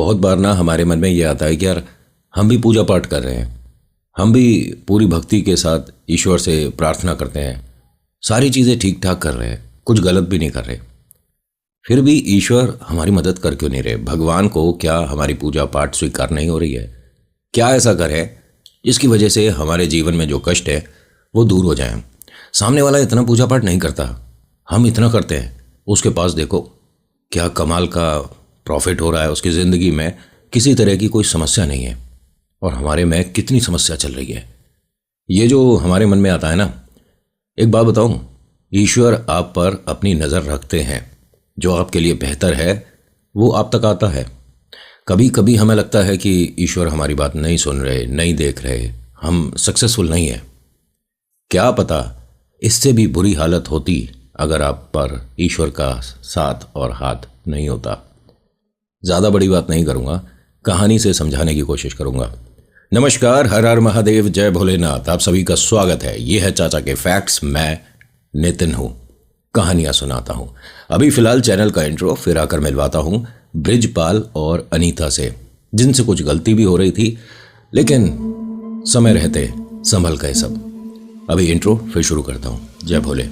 बहुत बार ना हमारे मन में ये आता है कि यार हम भी पूजा पाठ कर रहे हैं, हम भी पूरी भक्ति के साथ ईश्वर से प्रार्थना करते हैं, सारी चीज़ें ठीक ठाक कर रहे हैं, कुछ गलत भी नहीं कर रहे, फिर भी ईश्वर हमारी मदद कर क्यों नहीं रहे? भगवान को क्या हमारी पूजा पाठ स्वीकार नहीं हो रही है? क्या ऐसा करें जिसकी वजह से हमारे जीवन में जो कष्ट है वो दूर हो जाए? सामने वाला इतना पूजा पाठ नहीं करता, हम इतना करते हैं, उसके पास देखो क्या कमाल का प्रॉफिट हो रहा है, उसकी ज़िंदगी में किसी तरह की कोई समस्या नहीं है, और हमारे में कितनी समस्या चल रही है। ये जो हमारे मन में आता है ना, एक बात बताऊं, ईश्वर आप पर अपनी नज़र रखते हैं, जो आपके लिए बेहतर है वो आप तक आता है। कभी कभी हमें लगता है कि ईश्वर हमारी बात नहीं सुन रहे, नहीं देख रहे, हम सक्सेसफुल नहीं है। क्या पता इससे भी बुरी हालत होती अगर आप पर ईश्वर का साथ और हाथ नहीं होता। ज़्यादा बड़ी बात नहीं करूँगा, कहानी से समझाने की कोशिश करूँगा। नमस्कार, हर हर महादेव, जय भोलेनाथ। आप सभी का स्वागत है। ये है चाचा के फैक्ट्स। मैं नितिन हूँ, कहानियाँ सुनाता हूँ। अभी फ़िलहाल चैनल का इंट्रो फिर आकर मिलवाता हूँ ब्रिजपाल और अनीता से, जिनसे कुछ गलती भी हो रही थी, लेकिन समय रहते संभल गए सब। अभी इंट्रो फिर शुरू करता हूँ। जय भोले।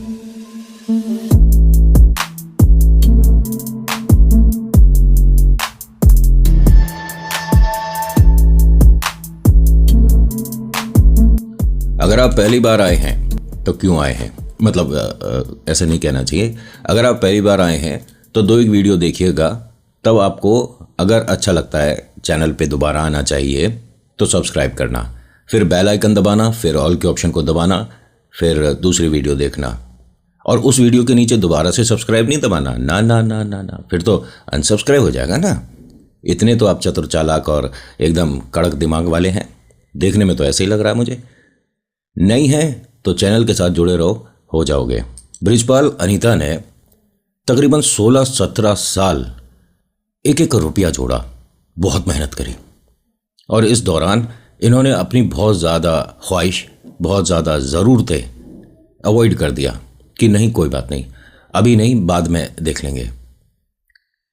अगर आप पहली बार आए हैं तो क्यों आए हैं, मतलब ऐसे नहीं कहना चाहिए। अगर आप पहली बार आए हैं तो दो एक वीडियो देखिएगा, तब आपको अगर अच्छा लगता है चैनल पे दोबारा आना चाहिए तो सब्सक्राइब करना, फिर बेल आइकन दबाना, फिर ऑल के ऑप्शन को दबाना, फिर दूसरी वीडियो देखना, और उस वीडियो के नीचे दोबारा से सब्सक्राइब नहीं दबाना। ना ना ना ना ना, फिर तो अनसब्सक्राइब हो जाएगा ना। इतने तो आप चतुर चालाक और एकदम कड़क दिमाग वाले हैं। देखने में तो ऐसे ही लग रहा है मुझे। नहीं है तो चैनल के साथ जुड़े रहो, हो जाओगे। ब्रिजपाल अनीता ने तकरीबन 16-17 साल एक एक रुपया जोड़ा, बहुत मेहनत करी, और इस दौरान इन्होंने अपनी बहुत ज़्यादा ख्वाहिश, बहुत ज़्यादा ज़रूरतें अवॉइड कर दिया कि नहीं कोई बात नहीं, अभी नहीं, बाद में देख लेंगे।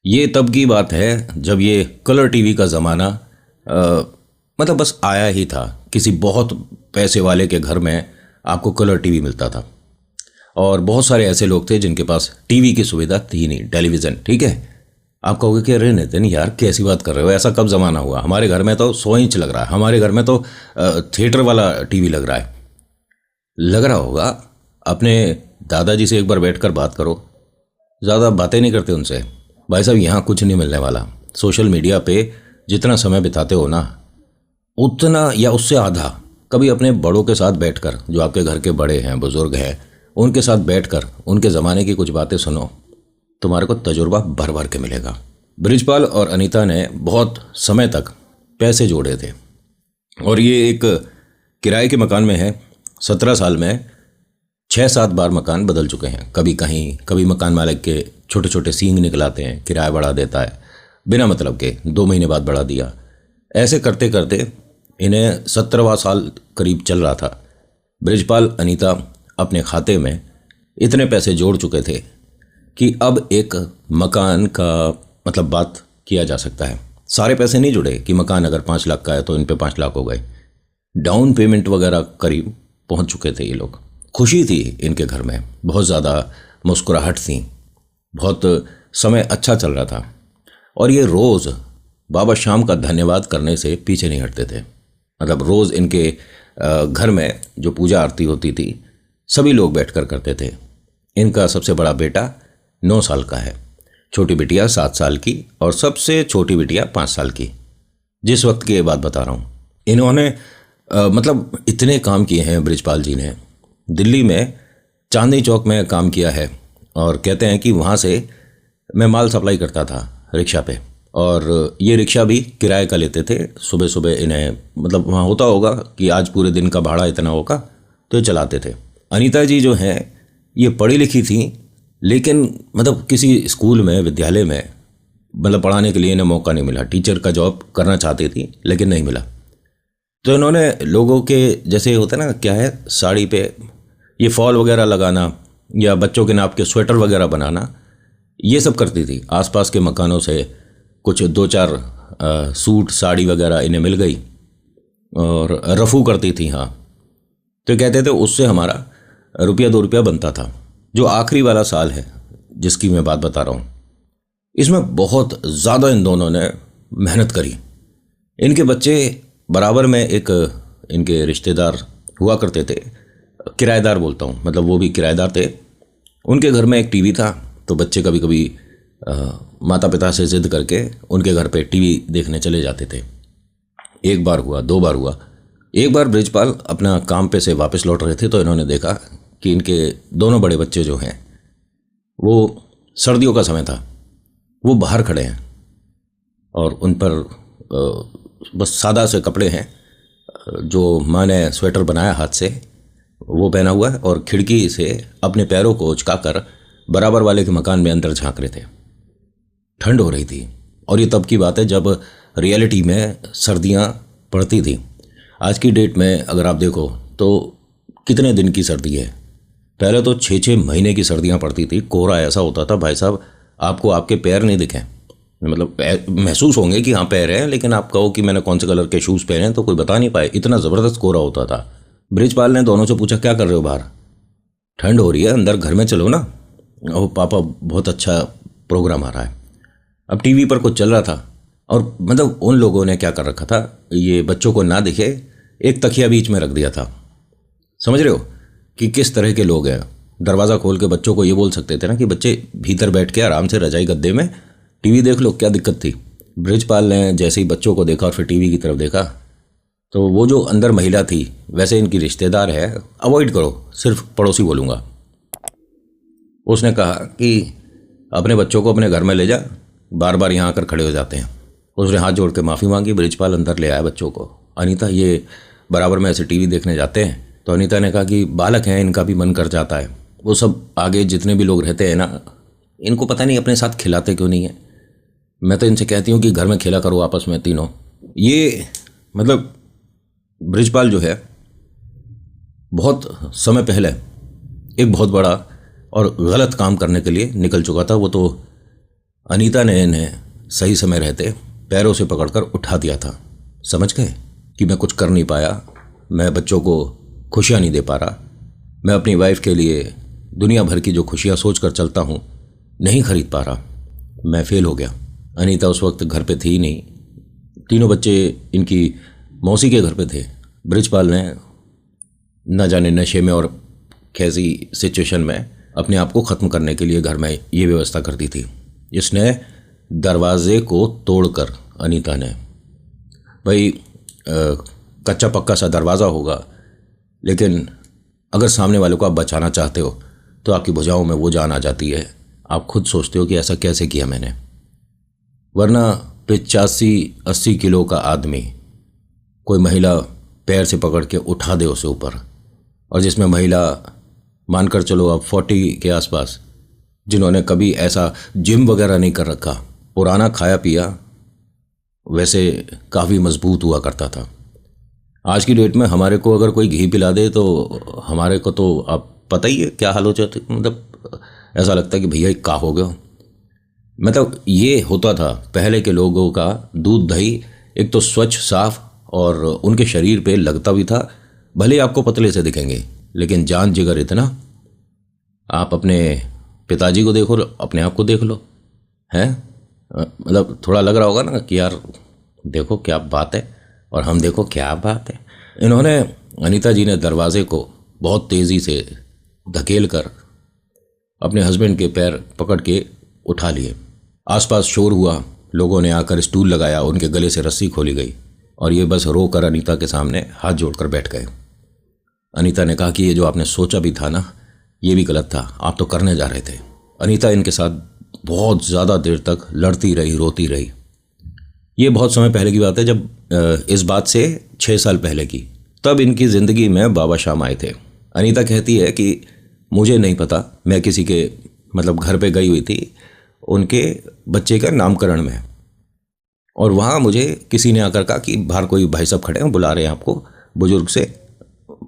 ये तब की बात है जब ये कलर टीवी का ज़माना मतलब बस आया ही था। किसी बहुत पैसे वाले के घर में आपको कलर टीवी मिलता था, और बहुत सारे ऐसे लोग थे जिनके पास टीवी की सुविधा थी नहीं, टेलीविज़न। ठीक है, आप कहोगे कि अरे नितिन यार कैसी बात कर रहे हो, ऐसा कब ज़माना हुआ? हमारे घर में तो 100 इंच लग रहा है, हमारे घर में तो थिएटर वाला टीवी लग रहा है। लग रहा होगा। अपने दादाजी से एक बार बैठकर बात करो, ज़्यादा बातें नहीं करते उनसे। भाई साहब, यहाँ कुछ नहीं मिलने वाला। सोशल मीडिया पे जितना समय बिताते हो ना, उतना या उससे आधा कभी अपने बड़ों के साथ बैठकर, जो आपके घर के बड़े हैं, बुजुर्ग हैं, उनके साथ बैठकर उनके ज़माने की कुछ बातें सुनो, तुम्हारे को तजुर्बा भर भर के मिलेगा। ब्रिजपाल और अनीता ने बहुत समय तक पैसे जोड़े थे, और ये एक किराए के मकान में है। 17 साल में 6-7 बार मकान बदल चुके हैं। कभी कहीं, कभी मकान मालिक के छोटे छोटे सींग निकलाते हैं, किराया बढ़ा देता है बिना मतलब के, 2 महीने बाद बढ़ा दिया। ऐसे करते करते इन्हें 17वां साल करीब चल रहा था। ब्रिजपाल अनीता अपने खाते में इतने पैसे जोड़ चुके थे कि अब एक मकान का मतलब बात किया जा सकता है। सारे पैसे नहीं जुड़े कि मकान अगर 5 लाख का है तो इन पे 5 लाख हो गए। डाउन पेमेंट वगैरह करीब पहुंच चुके थे ये लोग। खुशी थी इनके घर में, बहुत ज़्यादा मुस्कुराहट थी, बहुत समय अच्छा चल रहा था, और ये रोज़ बाबा शाम का धन्यवाद करने से पीछे नहीं हटते थे। मतलब रोज़ इनके घर में जो पूजा आरती होती थी, सभी लोग बैठकर करते थे। इनका सबसे बड़ा बेटा 9 साल का है, छोटी बिटिया 7 साल की, और सबसे छोटी बिटिया 5 साल की। जिस वक्त की ये बात बता रहा हूँ, इन्होंने मतलब इतने काम किए हैं ब्रिजपाल जी ने। दिल्ली में चांदनी चौक में काम किया है, और कहते हैं कि वहाँ से मैं माल सप्लाई करता था रिक्शा पे, और ये रिक्शा भी किराए का लेते थे। सुबह सुबह इन्हें मतलब वहाँ होता होगा कि आज पूरे दिन का भाड़ा इतना होगा, तो ये चलाते थे। अनीता जी जो हैं ये पढ़ी लिखी थी, लेकिन मतलब किसी स्कूल में, विद्यालय में मतलब पढ़ाने के लिए इन्हें मौका नहीं मिला। टीचर का जॉब करना चाहती थी लेकिन नहीं मिला, तो इन्होंने लोगों के जैसे होता है ना, क्या है, साड़ी पे ये फॉल वगैरह लगाना या बच्चों के नाप के स्वेटर वगैरह बनाना, ये सब करती थी। आसपास के मकानों से कुछ 2-4 सूट साड़ी वगैरह इन्हें मिल गई और रफू करती थी। हाँ, तो कहते थे उससे हमारा रुपया 2 रुपया बनता था। जो आखिरी वाला साल है जिसकी मैं बात बता रहा हूँ, इसमें बहुत ज़्यादा इन दोनों ने मेहनत करी। इनके बच्चे बराबर में एक इनके रिश्तेदार हुआ करते थे, किराएदार बोलता हूँ, मतलब वो भी किराएदार थे। उनके घर में एक टीवी था, तो बच्चे कभी कभी माता पिता से ज़िद करके उनके घर पे टीवी देखने चले जाते थे। एक बार हुआ, 2 बार हुआ। एक बार ब्रिजपाल अपना काम पे से वापस लौट रहे थे, तो इन्होंने देखा कि इनके दोनों बड़े बच्चे जो हैं, वो सर्दियों का समय था, वो बाहर खड़े हैं और उन पर बस सादा से कपड़े हैं, जो माँ ने स्वेटर बनाया हाथ से वो पहना हुआ है, और खिड़की से अपने पैरों को उचकाकर बराबर वाले के मकान में अंदर झांक रहे थे। ठंड हो रही थी, और ये तब की बात है जब रियलिटी में सर्दियाँ पड़ती थी। आज की डेट में अगर आप देखो तो कितने दिन की सर्दी है। पहले तो 6-6 महीने की सर्दियाँ पड़ती थी। कोहरा ऐसा होता था भाई साहब, आपको आपके पैर नहीं दिखें, मतलब महसूस होंगे कि हाँ पैर हैं, लेकिन आप कहो कि मैंने कौन से कलर के शूज़ पहने हैं तो कोई बता नहीं पाए, इतना ज़बरदस्त कोहरा होता था। ब्रिजपाल ने दोनों से पूछा, क्या कर रहे हो बाहर? ठंड हो रही है, अंदर घर में चलो ना। ओ पापा, बहुत अच्छा प्रोग्राम आ रहा है। अब टीवी पर कुछ चल रहा था, और मतलब उन लोगों ने क्या कर रखा था, ये बच्चों को ना दिखे एक तकिया बीच में रख दिया था। समझ रहे हो कि किस तरह के लोग हैं। दरवाज़ा खोल के बच्चों को ये बोल सकते थे ना कि बच्चे भीतर बैठ के आराम से रजाई गद्दे में टीवी देख लो, क्या दिक्कत थी। ब्रिजपाल ने जैसे ही बच्चों को देखा और फिर टीवी की तरफ देखा, तो वो जो अंदर महिला थी, वैसे इनकी रिश्तेदार है, अवॉइड करो, सिर्फ पड़ोसी बोलूँगा। उसने कहा कि अपने बच्चों को अपने घर में ले जा, बार बार यहाँ आकर खड़े हो जाते हैं। उसने हाथ जोड़ के माफ़ी मांगी। ब्रिजपाल अंदर ले आया बच्चों को। अनीता, ये बराबर में ऐसे टीवी देखने जाते हैं। तो अनीता ने कहा कि बालक हैं, इनका भी मन कर जाता है। वो सब आगे जितने भी लोग रहते हैं ना, इनको पता नहीं अपने साथ खिलाते क्यों नहीं है। मैं तो इनसे कहती हूँ कि घर में खेला करो आपस में तीनों। ये मतलब ब्रिजपाल जो है, बहुत समय पहले एक बहुत बड़ा और गलत काम करने के लिए निकल चुका था। वो तो अनीता ने इन्हें सही समय रहते पैरों से पकड़कर उठा दिया था। समझ गए कि मैं कुछ कर नहीं पाया, मैं बच्चों को खुशियाँ नहीं दे पा रहा, मैं अपनी वाइफ के लिए दुनिया भर की जो खुशियाँ सोच कर चलता हूँ नहीं खरीद पा रहा, मैं फेल हो गया। अनीता उस वक्त घर पे थी ही नहीं, तीनों बच्चे इनकी मौसी के घर पे थे। ब्रिजपाल ने न जाने नशे में और कैसी सिचुएशन में अपने आप को ख़त्म करने के लिए घर में ये व्यवस्था कर दी थी। इसने दरवाजे को तोड़कर, अनीता ने, भाई कच्चा पक्का सा दरवाज़ा होगा, लेकिन अगर सामने वाले को आप बचाना चाहते हो तो आपकी भुजाओं में वो जान आ जाती है। आप खुद सोचते हो कि ऐसा कैसे किया मैंने, वरना 85-80 किलो का आदमी कोई महिला पैर से पकड़ के उठा दे उसे ऊपर, और जिसमें महिला मानकर चलो अब 40 के आसपास, जिन्होंने कभी ऐसा जिम वगैरह नहीं कर रखा, पुराना खाया पिया, वैसे काफ़ी मजबूत हुआ करता था। आज की डेट में हमारे को अगर कोई घी पिला दे तो हमारे को तो आप पता ही है क्या हाल हो जाती, मतलब ऐसा लगता है कि भैया क्या हो गया। मतलब ये होता था पहले के लोगों का दूध दही, एक तो स्वच्छ साफ, और उनके शरीर पे लगता भी था। भले आपको पतले से दिखेंगे, लेकिन जान जिगर इतना। आप अपने पिताजी को देखो, अपने आप को देख लो, हैं, मतलब थोड़ा लग रहा होगा ना कि यार देखो क्या बात है, और हम देखो क्या बात है। इन्होंने, अनीता जी ने दरवाजे को बहुत तेज़ी से धकेल कर अपने हस्बैंड के पैर पकड़ के उठा लिए। आसपास शोर हुआ, लोगों ने आकर स्टूल लगाया, उनके गले से रस्सी खोली गई, और ये बस रोकर अनीता के सामने हाथ जोड़कर बैठ गए। अनीता ने कहा कि ये जो आपने सोचा भी था ना, ये भी गलत था, आप तो करने जा रहे थे। अनीता इनके साथ बहुत ज़्यादा देर तक लड़ती रही, रोती रही। ये बहुत समय पहले की बात है, जब इस बात से 6 साल पहले की, तब इनकी ज़िंदगी में बाबा शाम आए थे। अनीता कहती है कि मुझे नहीं पता, मैं किसी के मतलब घर पे गई हुई थी उनके बच्चे का नामकरण में, और वहाँ मुझे किसी ने आकर कहा कि बाहर कोई भाई साहब खड़े हैं, बुला रहे हैं आपको, बुजुर्ग से।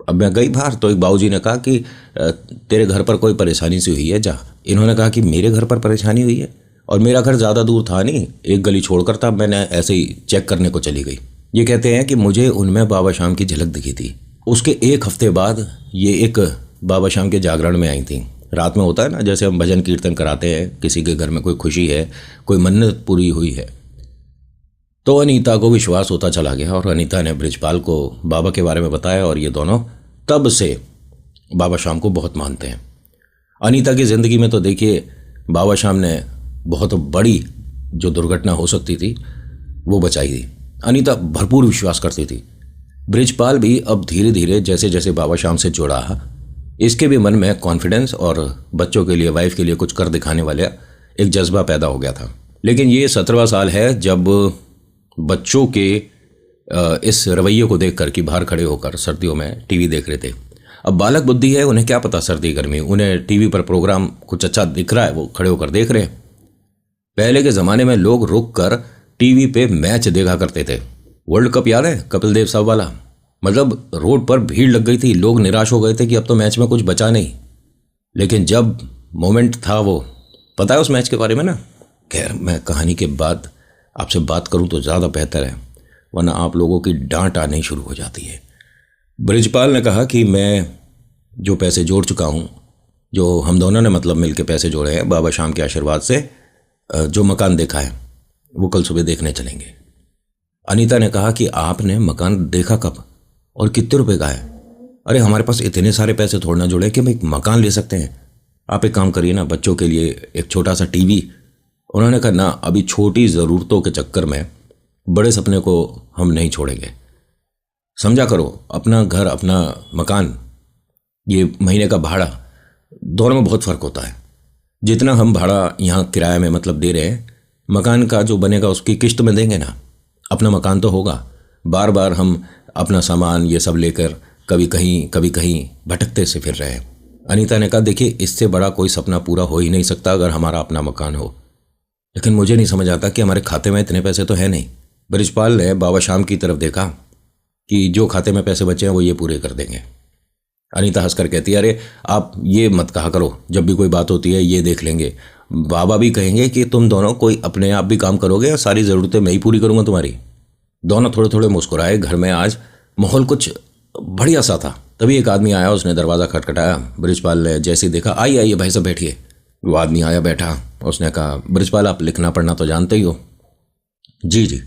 अब मैं गई बाहर, तो एक बाबूजी ने कहा कि तेरे घर पर कोई परेशानी सी हुई है, जा। इन्होंने कहा कि मेरे घर पर परेशानी हुई है, और मेरा घर ज़्यादा दूर था नहीं, एक गली छोड़कर था। मैंने ऐसे ही चेक करने को चली गई। ये कहते हैं कि मुझे उनमें बाबा शाम की झलक दिखी थी। उसके एक हफ्ते बाद ये एक बाबा शाम के जागरण में आई थी। रात में होता है ना, जैसे हम भजन कीर्तन कराते हैं, किसी के घर में कोई खुशी है, कोई मन्नत पूरी हुई है, तो अनीता को विश्वास होता चला गया और अनीता ने बृजपाल को बाबा के बारे में बताया और ये दोनों तब से बाबा शाम को बहुत मानते हैं। अनीता की ज़िंदगी में तो देखिए बाबा शाम ने बहुत बड़ी जो दुर्घटना हो सकती थी वो बचाई थी। अनीता भरपूर विश्वास करती थी। बृजपाल भी अब धीरे धीरे जैसे जैसे बाबा शाम से जुड़ा, इसके भी मन में कॉन्फिडेंस और बच्चों के लिए, वाइफ के लिए कुछ कर दिखाने वाला एक जज्बा पैदा हो गया था। लेकिन ये 17वां साल है जब बच्चों के इस रवैये को देख कर कि बाहर खड़े होकर सर्दियों में टीवी देख रहे थे। अब बालक बुद्धि है, उन्हें क्या पता सर्दी गर्मी, उन्हें टीवी पर प्रोग्राम कुछ अच्छा दिख रहा है, वो खड़े होकर देख रहे हैं। पहले के ज़माने में लोग रुक कर टीवी पे मैच देखा करते थे। वर्ल्ड कप याद है, कपिल देव साहब वाला? मतलब रोड पर भीड़ लग गई थी, लोग निराश हो गए थे कि अब तो मैच में कुछ बचा नहीं। लेकिन जब मोमेंट था, वो पता है उस मैच के बारे में ना? खैर, मैं कहानी के बाद आपसे बात करूं तो ज़्यादा बेहतर है, वरना आप लोगों की डांट आनी शुरू हो जाती है। बृजपाल ने कहा कि मैं जो पैसे जोड़ चुका हूँ, जो हम दोनों ने मतलब मिल के पैसे जोड़े हैं बाबा शाम के आशीर्वाद से, जो मकान देखा है वो कल सुबह देखने चलेंगे। अनीता ने कहा कि आपने मकान देखा कब और कितने रुपए का है? अरे हमारे पास इतने सारे पैसे थोड़ा ना जुड़े कि हम एक मकान ले सकते हैं। आप एक काम करिए ना, बच्चों के लिए एक छोटा सा टीवी। उन्होंने कहा ना, अभी छोटी ज़रूरतों के चक्कर में बड़े सपने को हम नहीं छोड़ेंगे। समझा करो, अपना घर, अपना मकान, ये महीने का भाड़ा, दोनों में बहुत फ़र्क होता है। जितना हम भाड़ा यहाँ किराए में मतलब दे रहे हैं, मकान का जो बनेगा उसकी किस्त में देंगे ना। अपना मकान तो होगा। बार बार हम अपना सामान ये सब लेकर कभी कहीं भटकते से फिर रहे हैं। अनीता ने कहा, देखिए इससे बड़ा कोई सपना पूरा हो ही नहीं सकता अगर हमारा अपना मकान हो। लेकिन मुझे नहीं समझ आता कि हमारे खाते में इतने पैसे तो है नहीं। बृजपाल ने बाबा शाम की तरफ देखा कि जो खाते में पैसे बचे हैं वो ये पूरे कर देंगे। अनीता हंसकर कहती है, अरे आप ये मत कहा करो, जब भी कोई बात होती है ये देख लेंगे। बाबा भी कहेंगे कि तुम दोनों कोई अपने आप भी काम करोगे या सारी ज़रूरतें मैं ही पूरी करूँगा तुम्हारी। दोनों थोड़े थोड़े मुस्कुराए। घर में आज माहौल कुछ बढ़िया सा था। तभी एक आदमी आया, उसने दरवाज़ा खटखटाया। बृजपाल ने जैसे ही देखा, आइए आइए भाई साहब बैठिए। वो आदमी आया, बैठा। उसने कहा, बृजपाल आप लिखना पढ़ना तो जानते ही हो? जी जी,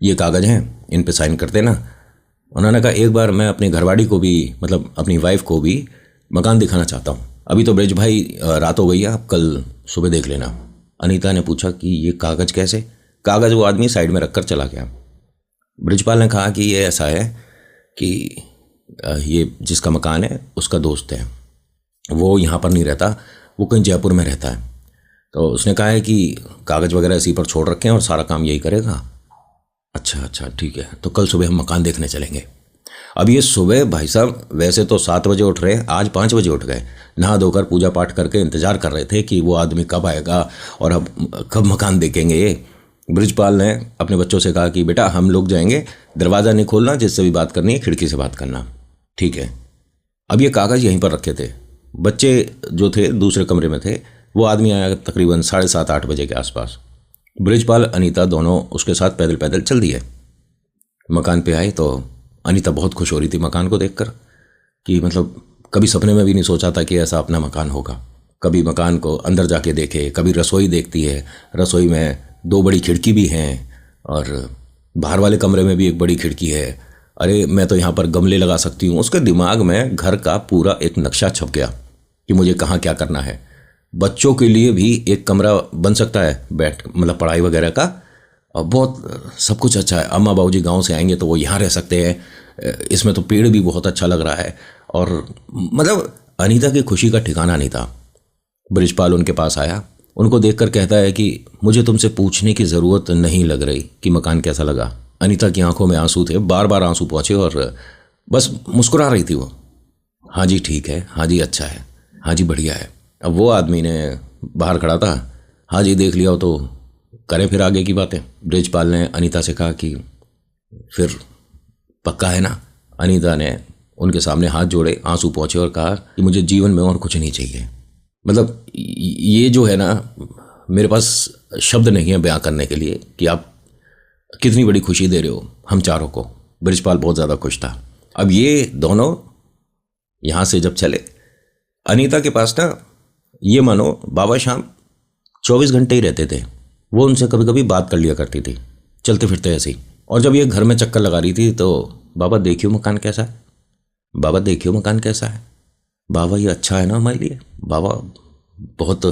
ये कागज़ हैं, इन पे साइन कर देना। उन्होंने कहा, एक बार मैं अपनी घरवाड़ी को भी, मतलब अपनी वाइफ को भी मकान दिखाना चाहता हूँ। अभी तो ब्रिज भाई रात हो गई है, आप कल सुबह देख लेना। अनीता ने पूछा कि ये कागज़ कैसे? कागज़ वो आदमी साइड में रखकर चला गया। बृजपाल ने कहा कि ये ऐसा है कि ये जिसका मकान है उसका दोस्त है, वो यहाँ पर नहीं रहता, वो कहीं जयपुर में रहता है। तो उसने कहा है कि कागज़ वगैरह इसी पर छोड़ रखे हैं और सारा काम यही करेगा। अच्छा ठीक है, तो कल सुबह हम मकान देखने चलेंगे। अब ये सुबह भाई साहब वैसे तो 7 बजे उठ रहे हैं, आज 5 बजे उठ गए। नहा धोकर पूजा पाठ करके इंतज़ार कर रहे थे कि वो आदमी कब आएगा और अब कब मकान देखेंगे। ये बृजपाल ने अपने बच्चों से कहा कि बेटा हम लोग जाएंगे, दरवाज़ा नहीं खोलना, जिससे भी बात करनी है खिड़की से बात करना, ठीक है? अब ये कागज़ यहीं पर रखे थे। बच्चे जो थे दूसरे कमरे में थे। वो आदमी आया तकरीबन 7:30-8 बजे के आसपास। बृजपाल अनीता दोनों उसके साथ पैदल पैदल चल दिए। मकान पे आए तो अनीता बहुत खुश हो रही थी मकान को देखकर कि मतलब कभी सपने में भी नहीं सोचा था कि ऐसा अपना मकान होगा। कभी मकान को अंदर जाके देखे, कभी रसोई देखती है, रसोई में 2 बड़ी खिड़की भी हैं और बाहर वाले कमरे में भी एक बड़ी खिड़की है। अरे मैं तो यहाँ पर गमले लगा सकती हूँ। उसके दिमाग में घर का पूरा एक नक्शा छप गया कि मुझे कहाँ क्या करना है। बच्चों के लिए भी एक कमरा बन सकता है, बैठ मतलब पढ़ाई वगैरह का, और बहुत सब कुछ अच्छा है। अम्मा बाबूजी गांव से आएंगे तो वो यहाँ रह सकते हैं। इसमें तो पेड़ भी बहुत अच्छा लग रहा है। और मतलब अनीता की खुशी का ठिकाना नहीं था। बृजपाल उनके पास आया, उनको देखकर कहता है कि मुझे तुमसे पूछने की ज़रूरत नहीं लग रही कि मकान कैसा लगा। अनीता की आंखों में आंसू थे, बार बार आंसू पहुँचे और बस मुस्कुरा रही थी वो। हाँ जी ठीक है, हाँ जी अच्छा है, हाँ जी बढ़िया है। अब वो आदमी ने बाहर खड़ा था, हाँ जी देख लिया हो तो करें फिर आगे की बातें। बृजपाल ने अनीता से कहा कि फिर पक्का है ना? अनीता ने उनके सामने हाथ जोड़े, आंसू पहुँचे और कहा कि मुझे जीवन में और कुछ नहीं चाहिए। मतलब ये जो है ना, मेरे पास शब्द नहीं है बयां करने के लिए कि आप कितनी बड़ी खुशी दे रहे हो हम चारों को। बृजपाल बहुत ज़्यादा खुश था। अब ये दोनों यहाँ से जब चले, अनीता के पास ना ये मानो बाबा शाम 24 घंटे ही रहते थे। वो उनसे कभी कभी बात कर लिया करती थी, चलते फिरते ऐसे ही। और जब ये घर में चक्कर लगा रही थी तो बाबा देखियो मकान कैसा है, बाबा देखियो मकान कैसा है, बाबा ये अच्छा है ना हमारे लिए, बाबा बहुत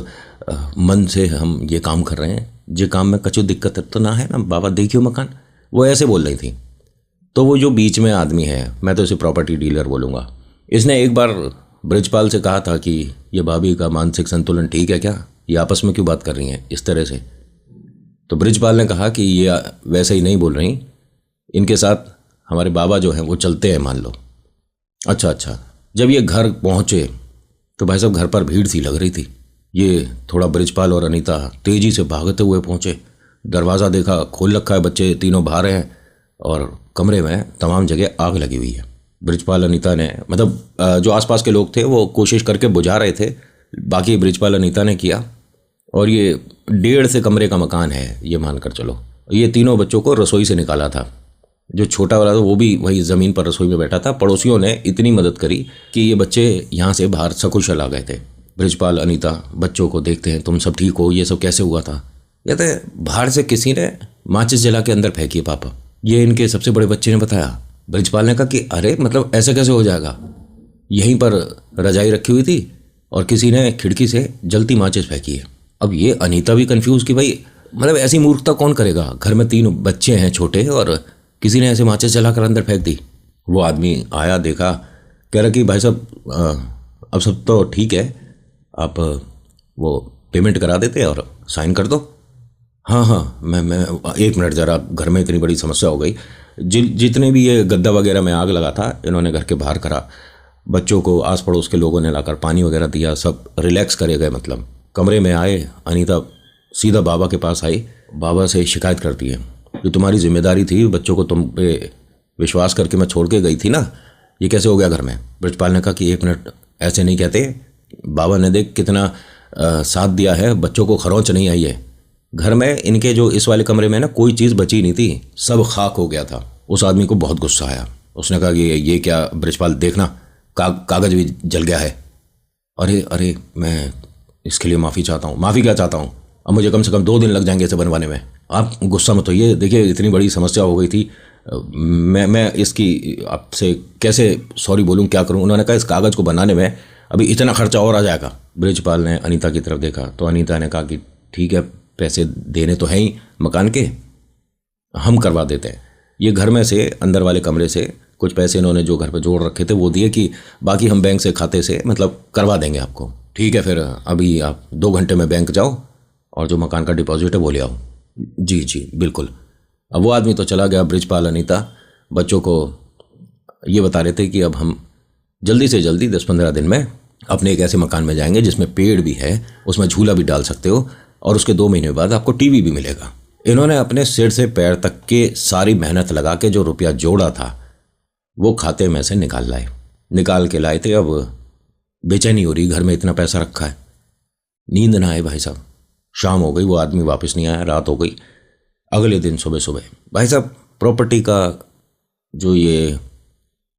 मन से हम ये काम कर रहे हैं, ये काम में कछु दिक्कत तो ना है ना, बाबा देखियो मकान। वो ऐसे बोल रही थी। तो वो जो बीच में आदमी है, मैं तो इसे प्रॉपर्टी डीलर बोलूँगा, इसने एक बार बृजपाल से कहा था कि ये भाभी का मानसिक संतुलन ठीक है क्या, ये आपस में क्यों बात कर रही हैं इस तरह से। तो बृजपाल ने कहा कि ये वैसे ही नहीं बोल रही, इनके साथ हमारे बाबा जो हैं वो चलते हैं मान लो। अच्छा। जब ये घर पहुँचे तो भाई साहब घर पर भीड़ सी लग रही थी। ये थोड़ा बृजपाल और अनीता तेज़ी से भागते हुए पहुँचे, दरवाज़ा देखा खोल रखा है, बच्चे तीनों बाहर हैं और कमरे में तमाम जगह आग लगी हुई है। बृजपाल अनीता ने मतलब जो आसपास के लोग थे वो कोशिश करके बुझा रहे थे, बाकी बृजपाल अनीता ने किया। और ये 1.5 से कमरे का मकान है ये मानकर चलो। ये तीनों बच्चों को रसोई से निकाला था। जो छोटा वाला था वो भी वही ज़मीन पर रसोई में बैठा था। पड़ोसियों ने इतनी मदद करी कि ये बच्चे यहाँ से बाहर सकुशल आ गए थे। बृजपाल अनीता बच्चों को देखते हैं, तुम सब ठीक हो, ये सब कैसे हुआ था। कहते बाहर से किसी ने माचिस जला के अंदर फेंकी पापा, ये इनके सबसे बड़े बच्चे ने बताया। बृजपाल ने कहा कि अरे मतलब ऐसे कैसे हो जाएगा, यहीं पर रजाई रखी हुई थी और किसी ने खिड़की से जलती माचिस फेंकी है। अब ये अनीता भी कंफ्यूज कि भाई मतलब ऐसी मूर्खता कौन करेगा, घर में 3 बच्चे हैं छोटे और किसी ने ऐसे माचिस जलाकर अंदर फेंक दी। वो आदमी आया, देखा, कह रहा कि भाई साहब अब सब तो ठीक है, आप वो पेमेंट करा देते और साइन कर दो। हाँ मैं 1 मिनट ज़रा, घर में इतनी बड़ी समस्या हो गई। जितने भी ये गद्दा वगैरह में आग लगा था इन्होंने घर के बाहर करा, बच्चों को आस पड़ोस के लोगों ने लाकर पानी वगैरह दिया, सब रिलैक्स करे गए। मतलब कमरे में आए, अनीता सीधा बाबा के पास आई, बाबा से शिकायत करती है कि तुम्हारी जिम्मेदारी थी, बच्चों को तुम पे विश्वास करके मैं छोड़ के गई थी ना, ये कैसे हो गया घर में। बृजपाल ने कहा कि 1 मिनट, ऐसे नहीं कहते, बाबा ने देख कितना साथ दिया है, बच्चों को खरोंच नहीं आई है। घर में इनके जो इस वाले कमरे में ना कोई चीज़ बची नहीं थी, सब खाक हो गया था। उस आदमी को बहुत गुस्सा आया, उसने कहा कि ये क्या बृजपाल, देखना कागज़ भी जल गया है। अरे मैं इसके लिए माफ़ी चाहता हूँ। माफ़ी क्या चाहता हूँ, अब मुझे कम से कम 2 दिन लग जाएंगे इसे बनवाने में, आप गुस्सा मत होइए। देखिए इतनी बड़ी समस्या हो गई थी, मैं इसकी आपसे कैसे सॉरी बोलूँ, क्या करूँ। उन्होंने कहा इस कागज़ को बनाने में अभी इतना खर्चा और आ जाएगा। बृजपाल ने अनीता की तरफ देखा तो अनीता ने कहा कि ठीक है, पैसे देने तो हैं ही मकान के, हम करवा देते हैं। ये घर में से अंदर वाले कमरे से कुछ पैसे इन्होंने जो घर पे जोड़ रखे थे वो दिए कि बाकी हम बैंक से खाते से मतलब करवा देंगे आपको। ठीक है, फिर अभी आप 2 घंटे में बैंक जाओ और जो मकान का डिपॉजिट है वो ले आओ। जी बिल्कुल। अब वो आदमी तो चला गया। बृजपाल अनीता बच्चों को ये बता रहे थे कि अब हम जल्दी से जल्दी 10-15 दिन में अपने एक ऐसे मकान में जाएंगे जिसमें पेड़ भी है, उसमें झूला भी डाल सकते हो और उसके 2 महीने बाद आपको टीवी भी मिलेगा। इन्होंने अपने सिर से पैर तक के सारी मेहनत लगा के जो रुपया जोड़ा था वो खाते में से निकाल के लाए थे। अब बेचैनी हो रही, घर में इतना पैसा रखा है, नींद ना आए भाई साहब। शाम हो गई, वो आदमी वापस नहीं आया, रात हो गई। अगले दिन सुबह भाई साहब, प्रॉपर्टी का जो ये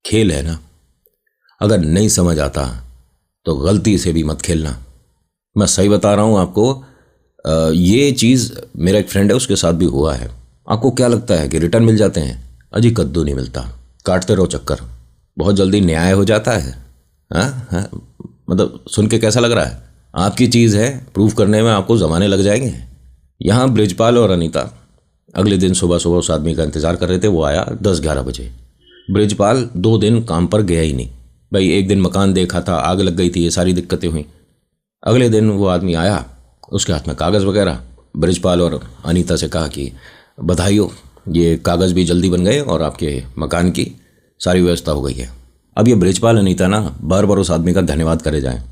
खेल है ना, अगर नहीं समझ आता तो गलती से भी मत खेलना। मैं सही बता रहा हूँ आपको। ये चीज़ मेरा एक फ्रेंड है, उसके साथ भी हुआ है। आपको क्या लगता है कि रिटर्न मिल जाते हैं? अजी कद्दू नहीं मिलता, काटते रहो चक्कर, बहुत जल्दी न्याय हो जाता है। हाँ, मतलब सुन के कैसा लग रहा है? आपकी चीज़ है, प्रूफ करने में आपको ज़माने लग जाएंगे। यहाँ बृजपाल और अनीता अगले दिन सुबह उस आदमी का इंतज़ार कर रहे थे। वो आया 10-11 बजे। बृजपाल 2 दिन काम पर गया ही नहीं। भाई 1 दिन मकान देखा था, आग लग गई थी, ये सारी दिक्कतें हुई। अगले दिन वो आदमी आया, उसके हाथ में कागज़ वगैरह। बृजपाल और अनीता से कहा कि बधाई हो, ये कागज़ भी जल्दी बन गए और आपके मकान की सारी व्यवस्था हो गई है। अब ये बृजपाल अनीता ना बार बार उस आदमी का धन्यवाद करे जाएं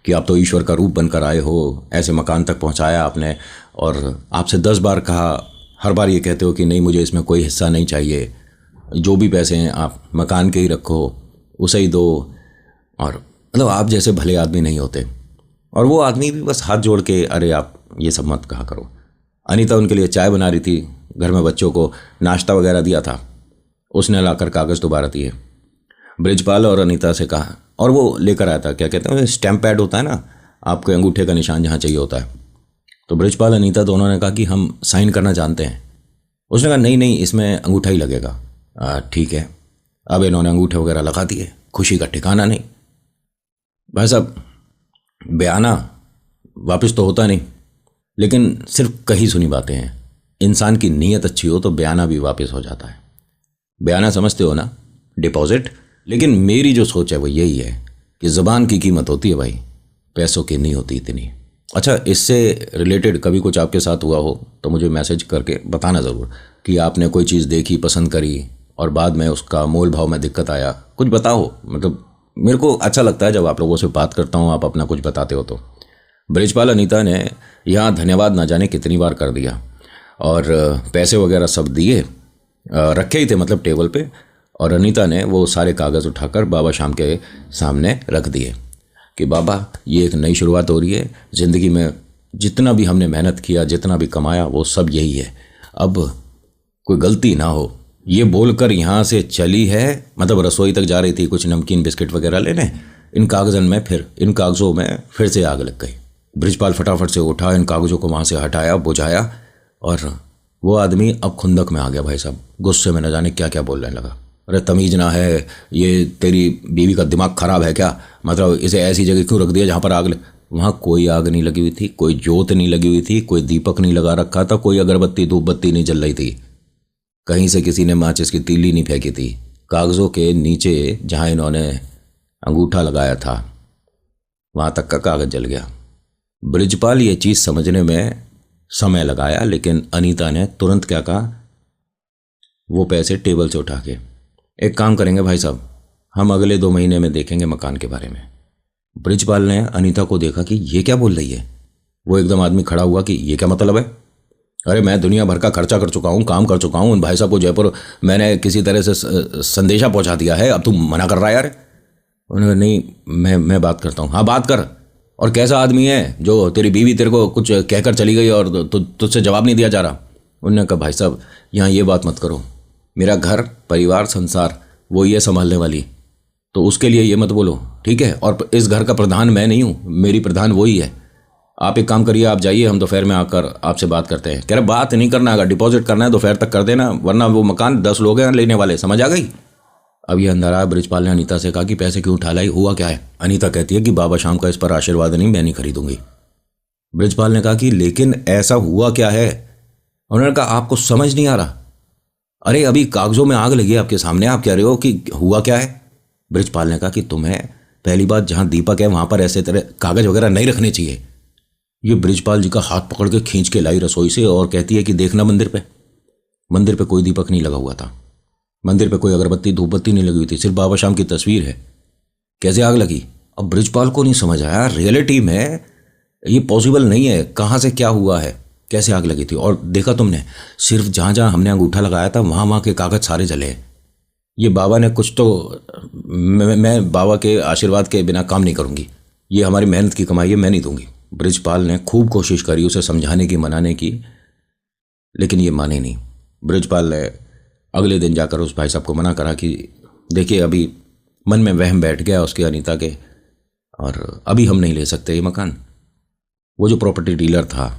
कि आप तो ईश्वर का रूप बनकर आए हो, ऐसे मकान तक पहुंचाया आपने, और आपसे 10 बार कहा, हर बार ये कहते हो कि नहीं मुझे इसमें कोई हिस्सा नहीं चाहिए, जो भी पैसे हैं आप मकान के ही रखो, उसे ही दो। और मतलब आप जैसे भले आदमी नहीं होते। और वो आदमी भी बस हाथ जोड़ के, अरे आप ये सब मत कहा करो। अनीता उनके लिए चाय बना रही थी, घर में बच्चों को नाश्ता वगैरह दिया था, उसने लाकर कागज़ दोबारा दिए। ब्रिजपाल और अनीता से कहा, और वो लेकर आया था, क्या कहते हैं स्टैम्प पैड होता है ना, आपको अंगूठे का निशान जहाँ चाहिए होता है। तो ब्रिजपाल अनीता दोनों ने कहा कि हम साइन करना जानते हैं। उसने कहा नहीं नहीं, इसमें अंगूठा ही लगेगा। ठीक है। अब इन्होंने अंगूठे वगैरह लगा दिए, खुशी का ठिकाना नहीं। भाई साहब, बयाना वापस तो होता नहीं, लेकिन सिर्फ कही सुनी बातें हैं। इंसान की नीयत अच्छी हो तो बयाना भी वापस हो जाता है। बयाना समझते हो ना, डिपॉजिट। लेकिन मेरी जो सोच है वो यही है कि ज़बान की कीमत होती है भाई, पैसों की नहीं होती इतनी। अच्छा, इससे रिलेटेड कभी कुछ आपके साथ हुआ हो तो मुझे मैसेज करके बताना ज़रूर कि आपने कोई चीज़ देखी, पसंद करी और बाद में उसका मोल भाव में दिक्कत आया, कुछ बताओ। मतलब मेरे को अच्छा लगता है जब आप लोगों से बात करता हूँ, आप अपना कुछ बताते हो तो। ब्रिजपाल अनीता ने यहाँ धन्यवाद ना जाने कितनी बार कर दिया, और पैसे वगैरह सब दिए, रखे ही थे मतलब टेबल पे, और अनीता ने वो सारे कागज़ उठाकर बाबा श्याम के सामने रख दिए कि बाबा ये एक नई शुरुआत हो रही है, ज़िंदगी में जितना भी हमने मेहनत किया, जितना भी कमाया, वो सब यही है, अब कोई गलती ना हो। ये बोलकर यहाँ से चली है, मतलब रसोई तक जा रही थी कुछ नमकीन बिस्किट वगैरह लेने, इन कागज़ों में फिर से आग लग गई। ब्रिजपाल फटाफट से उठा, इन कागज़ों को वहाँ से हटाया, बुझाया, और वो आदमी अब खुंदक में आ गया भाई साहब। गुस्से में न जाने क्या क्या बोलने लगा। अरे तमीज़ ना है, ये तेरी बीवी का दिमाग ख़राब है क्या? मतलब इसे ऐसी जगह क्यों रख दिया जहाँ पर आग लग। वहाँ कोई आग नहीं लगी हुई थी, कोई जोत नहीं लगी हुई थी, कोई दीपक नहीं लगा रखा था, कोई अगरबत्ती धूप बत्ती नहीं जल रही थी, कहीं से किसी ने माचिस की तीली नहीं फेंकी थी। कागज़ों के नीचे जहाँ इन्होंने अंगूठा लगाया था वहाँ तक का कागज़ जल गया। ब्रिजपाल ये चीज़ समझने में समय लगाया, लेकिन अनीता ने तुरंत क्या कहा, वो पैसे टेबल से उठा के, एक काम करेंगे भाई साहब, हम अगले 2 महीने में देखेंगे मकान के बारे में। ब्रिजपाल ने अनीता को देखा कि ये क्या बोल रही है। वो एकदम आदमी खड़ा हुआ कि ये क्या मतलब है? अरे मैं दुनिया भर का खर्चा कर चुका हूँ, काम कर चुका हूँ, उन भाई साहब को जयपुर मैंने किसी तरह से संदेशा पहुँचा दिया है, अब तू मना कर रहा है यार? उन्होंने नहीं, मैं बात करता हूँ। हाँ बात कर। और कैसा आदमी है जो तेरी बीवी तेरे को कुछ कहकर चली गई और तुझसे जवाब नहीं दिया जा रहा? उन्होंने कहा भाई साहब यहाँ ये बात मत करो, मेरा घर परिवार संसार वो ये संभालने वाली, तो उसके लिए ये मत बोलो, ठीक है? और इस घर का प्रधान मैं नहीं हूँ, मेरी प्रधान वही है। आप एक काम करिए, आप जाइए, हम दोपहर में आकर आपसे बात करते हैं। कह रहे बात नहीं करना, अगर डिपॉजिट करना है दोपहर तक कर देना, वरना वो मकान 10 लोग हैं लेने वाले, समझ आ गई? अब ये अंदर आया। ब्रिजपाल ने अनीता से कहा कि पैसे क्यों उठा लाई, हुआ क्या है? अनीता कहती है कि बाबा श्याम का इस पर आशीर्वाद नहीं, मैं नहीं खरीदूंगी। ब्रिजपाल ने कहा कि लेकिन ऐसा हुआ क्या है? उन्होंने कहा आपको समझ नहीं आ रहा? अरे अभी कागजों में आग लगी है आपके सामने, आप कह रहे हो कि हुआ क्या है? ब्रिजपाल ने कहा कि तुम्हें पहली बात, जहां दीपक है वहां पर ऐसे तरह कागज वगैरह नहीं रखने चाहिए। ये ब्रिजपाल जी का हाथ पकड़ के खींच के लाई रसोई से और कहती है कि देखना मंदिर पे कोई दीपक नहीं लगा हुआ था, मंदिर पे कोई अगरबत्ती धूप बत्ती नहीं लगी हुई थी, सिर्फ बाबा श्याम की तस्वीर है। कैसे आग लगी? अब ब्रिजपाल को नहीं समझ आया, रियलिटी में ये पॉसिबल नहीं है, कहाँ से क्या हुआ है, कैसे आग लगी थी? और देखा तुमने, सिर्फ जहाँ जहाँ हमने अंगूठा लगाया था वहाँ के कागज सारे जले। ये बाबा ने कुछ तो, मैं बाबा के आशीर्वाद के बिना काम नहीं करूँगी, ये हमारी मेहनत की कमाई है, मैं नहीं दूंगी। ब्रिजपाल ने खूब कोशिश करी उसे समझाने की, मनाने की, लेकिन ये माने नहीं। ब्रिजपाल ने अगले दिन जाकर उस भाई साहब को मना करा कि देखिए अभी मन में वहम बैठ गया उसके अनीता के, और अभी हम नहीं ले सकते ये मकान। वो जो प्रॉपर्टी डीलर था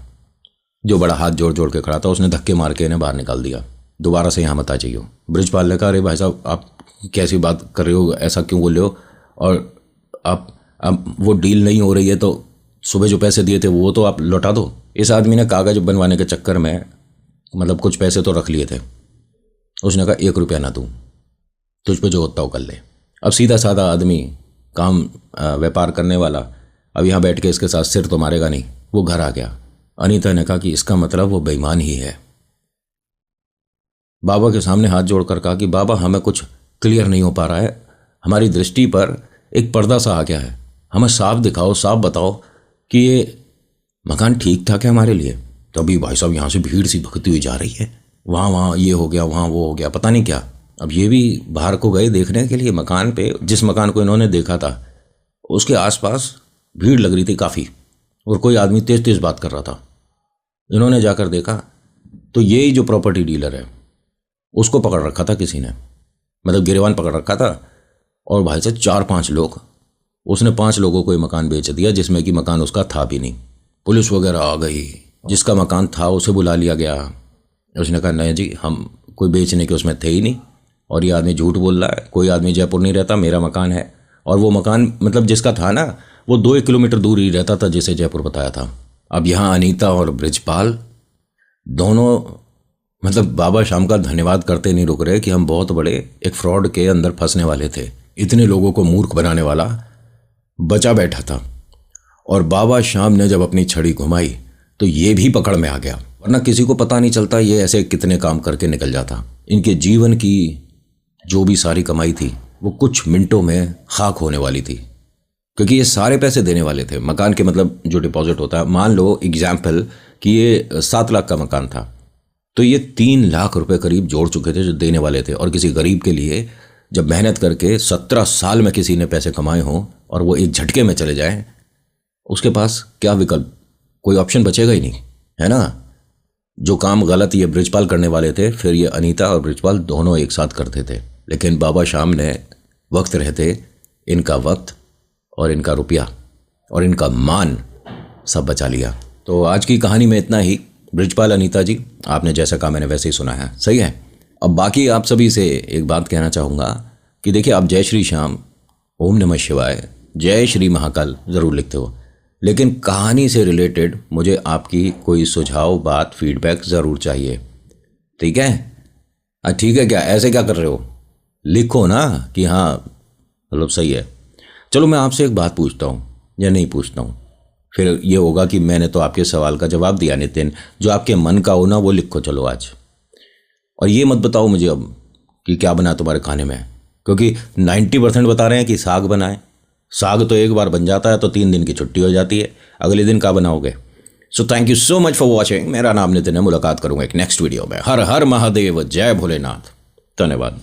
जो बड़ा हाथ जोड़ जोड़ के खड़ा था, उसने धक्के मार के इन्हें बाहर निकाल दिया, दोबारा से यहाँ मत आ जाइए। ब्रिजपाल ने कहा अरे भाई साहब आप कैसी बात कर रहे हो, ऐसा क्यों बोल रहे हो? और आप अब वो डील नहीं हो रही है तो सुबह जो पैसे दिए थे वो तो आप लौटा दो। इस आदमी ने कागज बनवाने के चक्कर में मतलब कुछ पैसे तो रख लिए थे। उसने कहा 1 रुपया ना दूँ, तुझ पे जो होता हो कर ले। अब सीधा साधा आदमी, काम व्यापार करने वाला, अब यहाँ बैठ के इसके साथ सिर तो मारेगा नहीं। वो घर आ गया। अनीता ने कहा कि इसका मतलब वो बेईमान ही है। बाबा के सामने हाथ जोड़कर कहा कि बाबा हमें कुछ क्लियर नहीं हो पा रहा है, हमारी दृष्टि पर एक पर्दा सा आ गया है, हमें साफ दिखाओ, साफ बताओ कि ये मकान ठीक ठाक है हमारे लिए। तो अभी भाई साहब यहाँ से भीड़ सी भगती हुई जा रही है, वहाँ ये हो गया, वहाँ वो हो गया, पता नहीं क्या। अब ये भी बाहर को गए देखने के लिए मकान पे, जिस मकान को इन्होंने देखा था उसके आसपास भीड़ लग रही थी काफ़ी, और कोई आदमी तेज़ तेज़ बात कर रहा था। इन्होंने जाकर देखा तो यही जो प्रॉपर्टी डीलर है उसको पकड़ रखा था किसी ने, मतलब गिरवान पकड़ रखा था। और भाई साहब 4-5 लोग, उसने 5 लोगों को ये मकान बेच दिया जिसमें कि मकान उसका था भी नहीं। पुलिस वगैरह आ गई, जिसका मकान था उसे बुला लिया गया। उसने कहा नहीं जी, हम कोई बेचने के उसमें थे ही नहीं, और ये आदमी झूठ बोल रहा है, कोई आदमी जयपुर नहीं रहता, मेरा मकान है। और वो मकान मतलब जिसका था ना, वो 2-1 किलोमीटर दूर ही रहता था जिसे जयपुर बताया था। अब यहाँ अनीता और बृजपाल दोनों मतलब बाबा श्याम का धन्यवाद करते नहीं रुक रहे कि हम बहुत बड़े एक फ्रॉड के अंदर फंसने वाले थे। इतने लोगों को मूर्ख बनाने वाला बचा बैठा था, और बाबा श्याम ने जब अपनी छड़ी घुमाई तो ये भी पकड़ में आ गया, वरना किसी को पता नहीं चलता ये ऐसे कितने काम करके निकल जाता। इनके जीवन की जो भी सारी कमाई थी वो कुछ मिनटों में खाक होने वाली थी, क्योंकि ये सारे पैसे देने वाले थे मकान के, मतलब जो डिपॉजिट होता है। मान लो एग्जाम्पल कि ये 7 लाख का मकान था, तो ये 3 लाख रुपए करीब जोड़ चुके थे जो देने वाले थे। और किसी गरीब के लिए जब मेहनत करके 17 साल में किसी ने पैसे कमाए हों और वो एक झटके में चले जाएं, उसके पास क्या विकल्प, कोई ऑप्शन बचेगा ही नहीं, है ना। जो काम गलत ये बृजपाल करने वाले थे, फिर ये अनीता और बृजपाल दोनों एक साथ करते थे। लेकिन बाबा श्याम ने वक्त रहते इनका वक्त और इनका रुपया और इनका मान सब बचा लिया। तो आज की कहानी में इतना ही। बृजपाल, अनीता जी, आपने जैसा कहा मैंने वैसे ही सुना है, सही है। अब बाकी आप सभी से एक बात कहना चाहूँगा कि देखिए, आप जय श्री श्याम, ओम नमः शिवाय, जय श्री महाकाल ज़रूर लिखते हो, लेकिन कहानी से रिलेटेड मुझे आपकी कोई सुझाव, बात, फीडबैक ज़रूर चाहिए, ठीक है। ठीक है, क्या ऐसे क्या कर रहे हो, लिखो ना कि हाँ मतलब सही है। चलो मैं आपसे एक बात पूछता हूँ या नहीं पूछता हूँ, फिर ये होगा कि मैंने तो आपके सवाल का जवाब दिया। नितिन, जो आपके मन का हो ना वो लिखो चलो आज। और ये मत बताओ मुझे अब कि क्या बना तुम्हारे खाने में, क्योंकि 90% बता रहे हैं कि साग बनाए। साग तो एक बार बन जाता है तो 3 दिन की छुट्टी हो जाती है, अगले दिन क्या बनाओगे। So thank you so much for watching. मेरा नाम नितिन है, मुलाकात करूँगा एक नेक्स्ट वीडियो में। हर हर महादेव, जय भोलेनाथ, धन्यवाद।